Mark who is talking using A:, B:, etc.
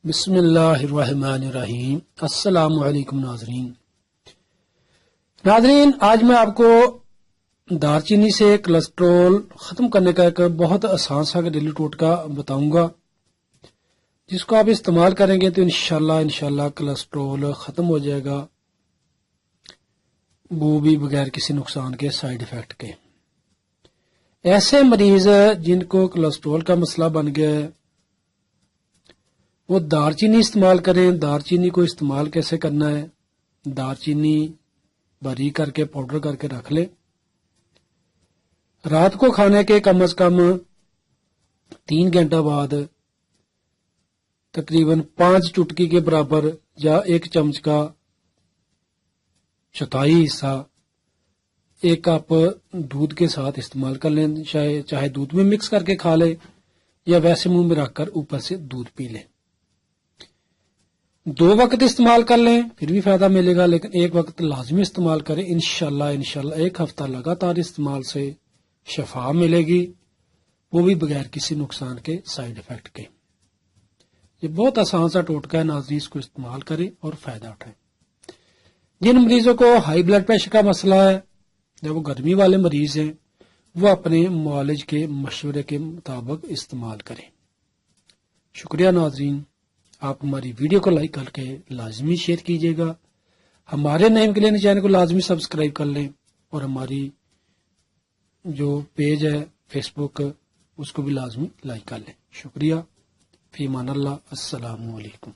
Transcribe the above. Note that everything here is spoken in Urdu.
A: بسم اللہ الرحمن الرحیم۔ السلام علیکم ناظرین، آج میں آپ کو دار چینی سے کولسٹرول ختم کرنے کا ایک بہت آسان سا گھریلو ٹوٹکا بتاؤں گا، جس کو آپ استعمال کریں گے تو انشاءاللہ کولسٹرول ختم ہو جائے گا، وہ بھی بغیر کسی نقصان کے، سائیڈ ایفیکٹ کے۔ ایسے مریض جن کو کولسٹرول کا مسئلہ بن گیا ہے وہ دار چینی استعمال کریں۔ دار چینی کو استعمال کیسے کرنا ہے؟ دار چینی باریک کر کے پاؤڈر کر کے رکھ لیں۔ رات کو کھانے کے کم از کم 3 گھنٹہ بعد تقریباً 5 چٹکی کے برابر یا 1 چمچ کا چوتھائی حصہ 1 کپ دودھ کے ساتھ استعمال کر لیں، چاہے دودھ میں مکس کر کے کھا لیں یا ویسے منہ میں رکھ کر اوپر سے دودھ پی لیں۔ 2 وقت استعمال کر لیں پھر بھی فائدہ ملے گا، لیکن 1 وقت لازمی استعمال کریں۔ انشاءاللہ 1 ہفتہ لگاتار استعمال سے شفا ملے گی، وہ بھی بغیر کسی نقصان کے، سائیڈ ایفیکٹ کے۔ یہ بہت آسان سا ٹوٹکا ہے ناظرین، اس کو استعمال کریں اور فائدہ اٹھائیں۔ جن مریضوں کو ہائی بلڈ پریشر کا مسئلہ ہے یا وہ گرمی والے مریض ہیں، وہ اپنے معالج کے مشورے کے مطابق استعمال کریں۔ شکریہ ناظرین، آپ ہماری ویڈیو کو لائک کر کے لازمی شیئر کیجیے گا۔ ہمارے نئے کے لیے چینل کو لازمی سبسکرائب کر لیں، اور ہماری جو پیج ہے فیس بک اس کو بھی لازمی لائک کر لیں۔ شکریہ، فی امان اللہ، السلام علیکم۔